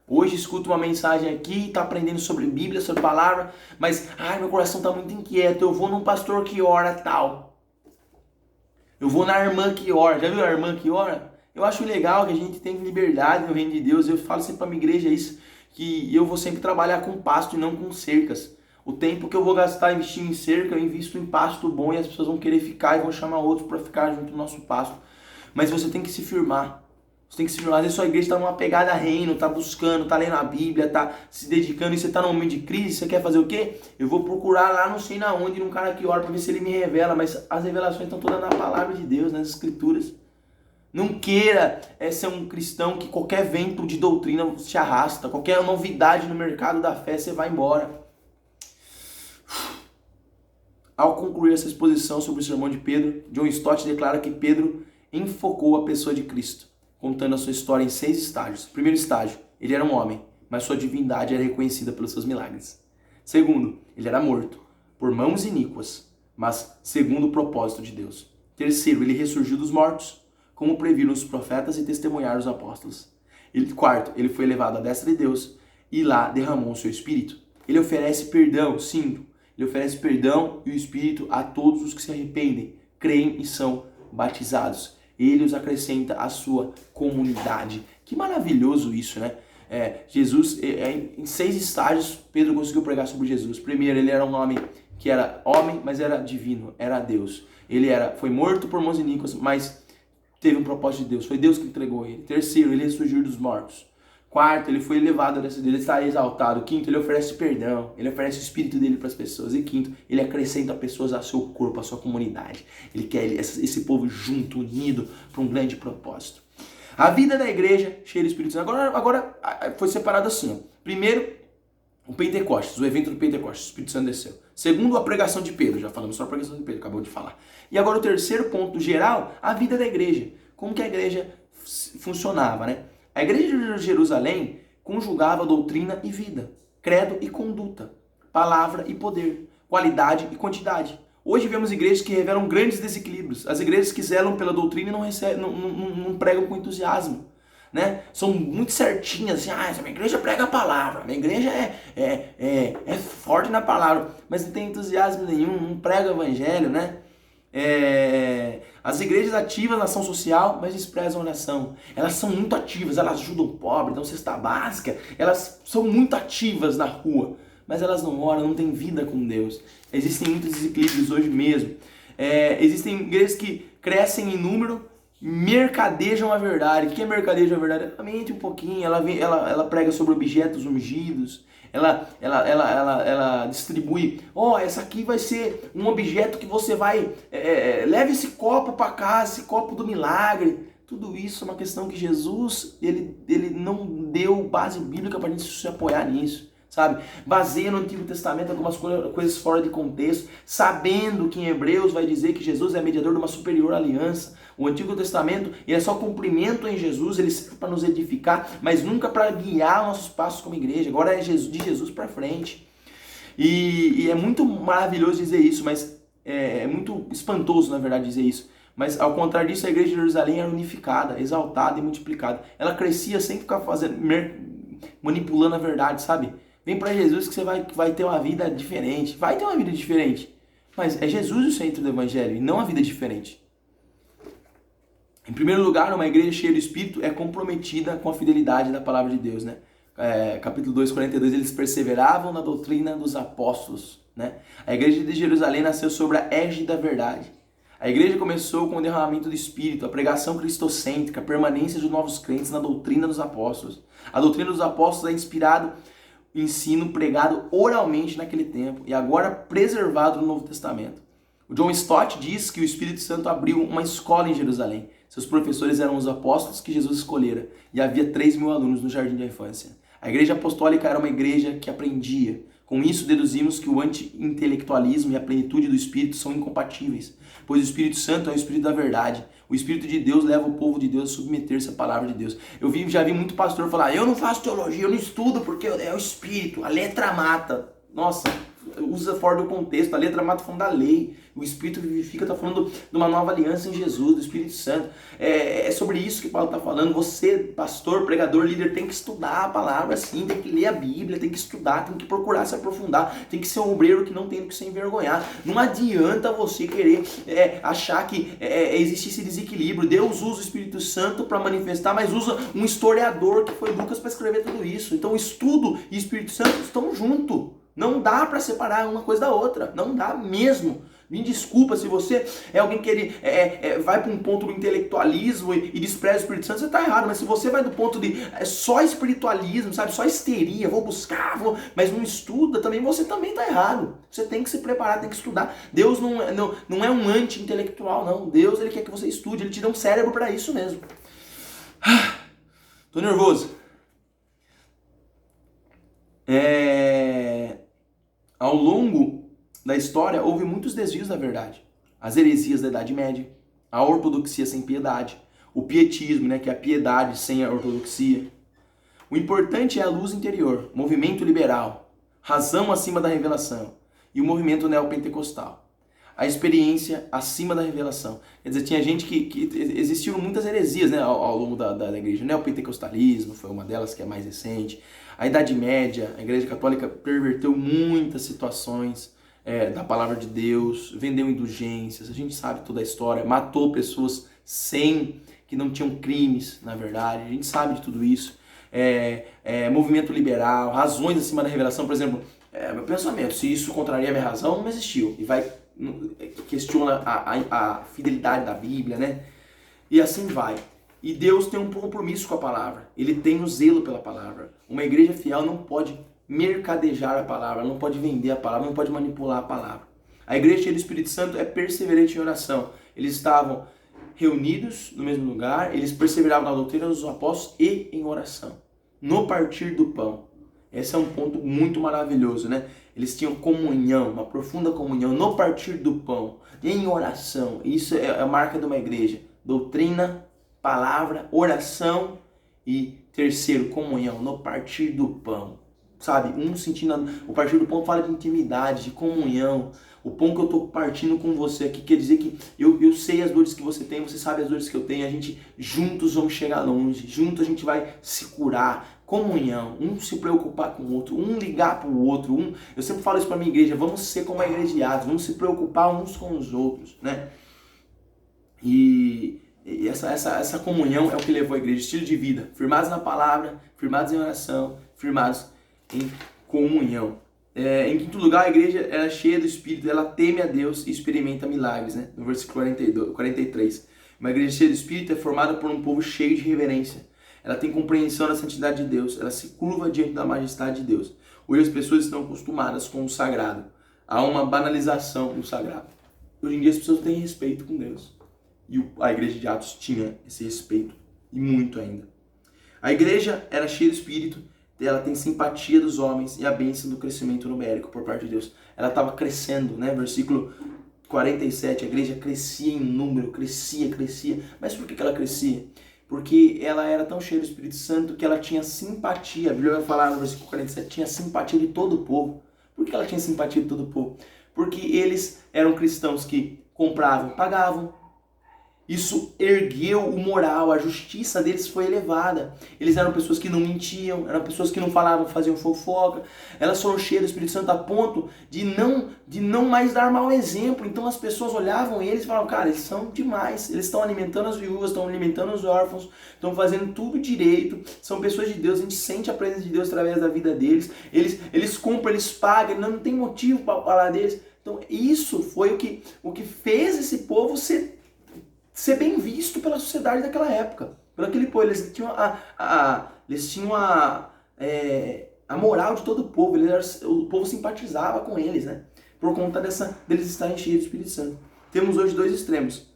Hoje escuto uma mensagem aqui, está aprendendo sobre Bíblia, sobre palavra, mas meu coração está muito inquieto, eu vou num pastor que ora tal. Eu vou na irmã que ora. Já viu a irmã que ora? Eu acho legal que a gente tem liberdade no reino de Deus. Eu falo sempre para minha igreja isso, que eu vou sempre trabalhar com pasto e não com cercas. O tempo que eu vou gastar investindo em cerca, eu invisto em pasto bom e as pessoas vão querer ficar e vão chamar outros para ficar junto do nosso pasto. Mas você tem que se firmar. Você tem que se firmar. Às vezes sua igreja está numa pegada reino, está buscando, está lendo a Bíblia, está se dedicando, e você está num momento de crise, você quer fazer o quê? Eu vou procurar lá não sei na onde, num cara que ora para ver se ele me revela, mas as revelações estão todas na palavra de Deus, nas escrituras. Não queira ser um cristão que qualquer vento de doutrina te arrasta, qualquer novidade no mercado da fé você vai embora. Ao concluir essa exposição sobre o sermão de Pedro, John Stott declara que Pedro enfocou a pessoa de Cristo, contando a sua história em 6 estágios. Primeiro estágio, ele era um homem, mas sua divindade era reconhecida pelos seus milagres. Segundo, ele era morto por mãos iníquas, mas segundo o propósito de Deus. Terceiro, ele ressurgiu dos mortos, como previram os profetas e testemunharam os apóstolos. Quarto, ele foi levado à destra de Deus e lá derramou o seu Espírito. Ele oferece perdão, sim, ele oferece perdão e o Espírito a todos os que se arrependem, creem e são batizados. Ele os acrescenta à sua comunidade. Que maravilhoso isso, né? Jesus, em 6 estágios, Pedro conseguiu pregar sobre Jesus. Primeiro, ele era um homem que era homem, mas era divino, era Deus. Ele foi morto por mãos iníquas, mas teve um propósito de Deus. Foi Deus que entregou ele. Terceiro, ele ressurgiu dos mortos. Quarto, ele foi elevado dessa vida, ele está exaltado. Quinto, ele oferece perdão, ele oferece o Espírito dele para as pessoas. E quinto, ele acrescenta pessoas ao seu corpo, à sua comunidade. Ele quer esse povo junto, unido, para um grande propósito. A vida da igreja cheia do Espírito Santo. Agora foi separado assim. Ó. Primeiro, o Pentecostes, o evento do Pentecostes, o Espírito Santo desceu. Segundo, a pregação de Pedro, já falamos sobre a pregação de Pedro, acabou de falar. E agora o terceiro ponto geral, a vida da igreja. Como que a igreja funcionava, né? A igreja de Jerusalém conjugava doutrina e vida, credo e conduta, palavra e poder, qualidade e quantidade. Hoje vemos igrejas que revelam grandes desequilíbrios. As igrejas que zelam pela doutrina não pregam com entusiasmo. Né? São muito certinhas, assim, essa minha igreja prega a palavra, minha igreja é forte na palavra, mas não tem entusiasmo nenhum, não prega o evangelho, né? As igrejas ativas na ação social, mas desprezam a oração. Elas são muito ativas, elas ajudam o pobre, dão cesta básica, elas são muito ativas na rua, mas elas não oram, não têm vida com Deus. Existem muitos desequilíbrios hoje mesmo. Existem igrejas que crescem em número, mercadejam a verdade. O que é mercadejo a verdade? Ela mente um pouquinho, ela prega sobre objetos ungidos, ela distribui, essa aqui vai ser um objeto que você vai, leve esse copo para casa, esse copo do milagre. Tudo isso é uma questão que Jesus, ele não deu base bíblica para a gente se apoiar nisso. Sabe? Baseia no Antigo Testamento algumas coisas fora de contexto, sabendo que em Hebreus vai dizer que Jesus é mediador de uma superior aliança. O Antigo Testamento ele é só cumprimento em Jesus, ele serve para nos edificar, mas nunca para guiar nossos passos como igreja. Agora é de Jesus para frente. E é muito maravilhoso dizer isso, mas é muito espantoso, na verdade, dizer isso. Mas ao contrário disso, a igreja de Jerusalém era unificada, exaltada e multiplicada. Ela crescia sem ficar manipulando a verdade, sabe? Vem para Jesus que você vai ter uma vida diferente. Vai ter uma vida diferente. Mas é Jesus o centro do evangelho e não a vida diferente. Em primeiro lugar, uma igreja cheia do Espírito é comprometida com a fidelidade da palavra de Deus, né? Capítulo 2, 42, eles perseveravam na doutrina dos apóstolos, né? A igreja de Jerusalém nasceu sobre a égide da verdade. A igreja começou com o derramamento do Espírito, a pregação cristocêntrica, a permanência dos novos crentes na doutrina dos apóstolos. A doutrina dos apóstolos é inspirado ensino pregado oralmente naquele tempo e agora preservado no Novo Testamento. O John Stott diz que o Espírito Santo abriu uma escola em Jerusalém. Seus professores eram os apóstolos que Jesus escolhera e havia 3.000 alunos no jardim da infância. A igreja apostólica era uma igreja que aprendia. Com isso, deduzimos que o anti-intelectualismo e a plenitude do Espírito são incompatíveis, pois o Espírito Santo é o Espírito da verdade. O Espírito de Deus leva o povo de Deus a submeter-se à palavra de Deus. Já vi muito pastor falar, eu não faço teologia, eu não estudo porque é o Espírito, a letra mata. Nossa, usa fora do contexto, a letra mata falando da lei. O Espírito vivifica, está falando de uma nova aliança em Jesus, do Espírito Santo. É sobre isso que Paulo está falando. Você, pastor, pregador, líder, tem que estudar a palavra, sim, tem que ler a Bíblia, tem que estudar, tem que procurar se aprofundar, tem que ser um obreiro que não tem que se envergonhar. Não adianta você querer achar que existe esse desequilíbrio. Deus usa o Espírito Santo para manifestar, mas usa um historiador que foi Lucas para escrever tudo isso. Então, o estudo e o Espírito Santo estão juntos. Não dá para separar uma coisa da outra, não dá mesmo. Me desculpa, se você é alguém que vai para um ponto do intelectualismo e despreza o Espírito Santo, você está errado. Mas se você vai do ponto de só espiritualismo, sabe, só histeria, vou buscar, mas não estuda, você também está errado. Você tem que se preparar, tem que estudar. Deus não é um anti-intelectual, não. Deus, ele quer que você estude, ele te dá um cérebro para isso mesmo. Tô nervoso. Ao longo da história, houve muitos desvios da verdade. As heresias da Idade Média, a ortodoxia sem piedade, o pietismo, né, que é a piedade sem a ortodoxia. O importante é a luz interior, movimento liberal, razão acima da revelação e o movimento neopentecostal. A experiência acima da revelação. Quer dizer, tinha gente que existiram muitas heresias, né, ao longo da igreja. O neopentecostalismo foi uma delas, que é mais recente. A Idade Média, a Igreja Católica perverteu muitas situações da palavra de Deus, vendeu indulgências, a gente sabe toda a história, matou pessoas que não tinham crimes, na verdade, a gente sabe de tudo isso. Movimento liberal, razões acima da revelação, por exemplo, meu pensamento, se isso contraria a minha razão, não existiu. E questiona a fidelidade da Bíblia, né? E assim vai. E Deus tem um compromisso com a palavra. Ele tem o zelo pela palavra. Uma igreja fiel não pode mercadejar a palavra, não pode vender a palavra, não pode manipular a palavra. A igreja cheia do Espírito Santo é perseverante em oração. Eles estavam reunidos no mesmo lugar, eles perseveravam na doutrina dos apóstolos e em oração. No partir do pão. Esse é um ponto muito maravilhoso, né? Eles tinham comunhão, uma profunda comunhão no partir do pão, em oração. Isso é a marca de uma igreja. Doutrina, palavra, oração e terceiro, comunhão, no partir do pão. Sabe, o partir do pão fala de intimidade, de comunhão. O pão que eu estou partindo com você aqui quer dizer que eu sei as dores que você tem, você sabe as dores que eu tenho, a gente juntos vamos chegar longe, juntos a gente vai se curar. Comunhão, um se preocupar com o outro, um ligar para o outro, eu sempre falo isso para minha igreja, vamos ser como a igreja de Atos, vamos se preocupar uns com os outros, né? E essa comunhão é o que levou a igreja, estilo de vida, firmados na palavra, firmados em oração, firmados em comunhão. Em quinto lugar, a igreja é cheia do Espírito, ela teme a Deus e experimenta milagres, né? No versículo 43. Uma igreja cheia do Espírito é formada por um povo cheio de reverência. Ela tem compreensão da santidade de Deus, ela se curva diante da majestade de Deus. Hoje as pessoas estão acostumadas com o sagrado. Há uma banalização do sagrado. Hoje em dia as pessoas têm respeito com Deus. E a igreja de Atos tinha esse respeito, e muito ainda. A igreja era cheia do Espírito, ela tem simpatia dos homens e a bênção do crescimento numérico por parte de Deus. Ela estava crescendo, né? Versículo 47, a igreja crescia em número, crescia. Mas por que ela crescia? Porque ela era tão cheia do Espírito Santo que ela tinha simpatia. A Bíblia vai falar no versículo 47, tinha simpatia de todo o povo. Por que ela tinha simpatia de todo o povo? Porque eles eram cristãos que compravam, pagavam. Isso ergueu o moral, a justiça deles foi elevada. Eles eram pessoas que não mentiam, eram pessoas que não falavam, faziam fofoca. Elas foram cheias do Espírito Santo a ponto de não mais dar mau exemplo. Então as pessoas olhavam eles e falavam, cara, eles são demais. Eles estão alimentando as viúvas, estão alimentando os órfãos, estão fazendo tudo direito. São pessoas de Deus, a gente sente a presença de Deus através da vida deles. Eles compram, eles pagam, não tem motivo para falar deles. Então isso foi o que fez esse povo ser bem visto pela sociedade daquela época. Pelo aquele povo, eles tinham a moral de todo o povo, o povo simpatizava com eles, né? Por conta deles estarem cheios do Espírito Santo. Temos hoje dois extremos.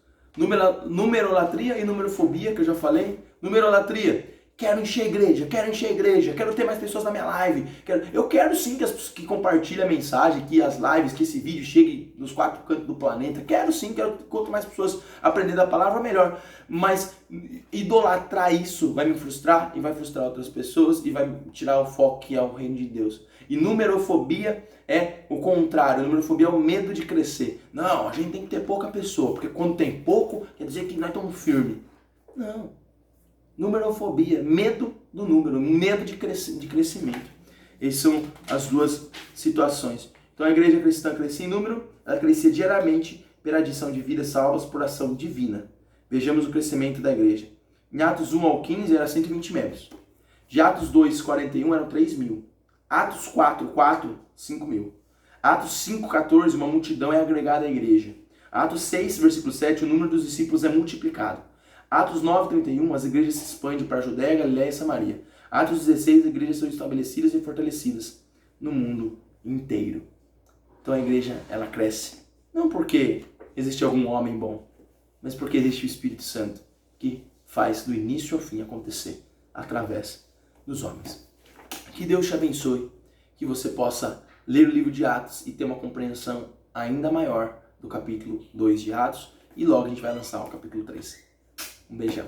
Numerolatria e numerofobia, que eu já falei. Numerolatria. Quero encher igreja, quero ter mais pessoas na minha live. Eu quero sim que as pessoas que compartilhem a mensagem, que as lives, que esse vídeo chegue nos 4 cantos do planeta. Quero quanto mais pessoas aprenderem da palavra, melhor. Mas idolatrar isso vai me frustrar e vai frustrar outras pessoas e vai tirar o foco que é o reino de Deus. E numerofobia é o contrário. Numerofobia é o medo de crescer. Não, a gente tem que ter pouca pessoa, porque quando tem pouco, quer dizer que nós estamos firmes. Não. Numerofobia, medo do número, medo de crescimento. Essas são as duas situações. Então a igreja cristã crescia em número, ela crescia diariamente pela adição de vidas salvas por ação divina. Vejamos o crescimento da igreja. Em Atos 1 ao 15 era 120 membros. De Atos 2, 41 eram 3 mil. Atos 4, 5 mil. Atos 5,14, uma multidão é agregada à igreja. Atos 6, versículo 7, o número dos discípulos é multiplicado. Atos 9,31, as igrejas se expandem para a Judéia, Galiléia e Samaria. Atos 16, as igrejas são estabelecidas e fortalecidas no mundo inteiro. Então a igreja, ela cresce. Não porque existe algum homem bom, mas porque existe o Espírito Santo que faz do início ao fim acontecer através dos homens. Que Deus te abençoe, que você possa ler o livro de Atos e ter uma compreensão ainda maior do capítulo 2 de Atos, e logo a gente vai lançar o capítulo 3. Um beijão.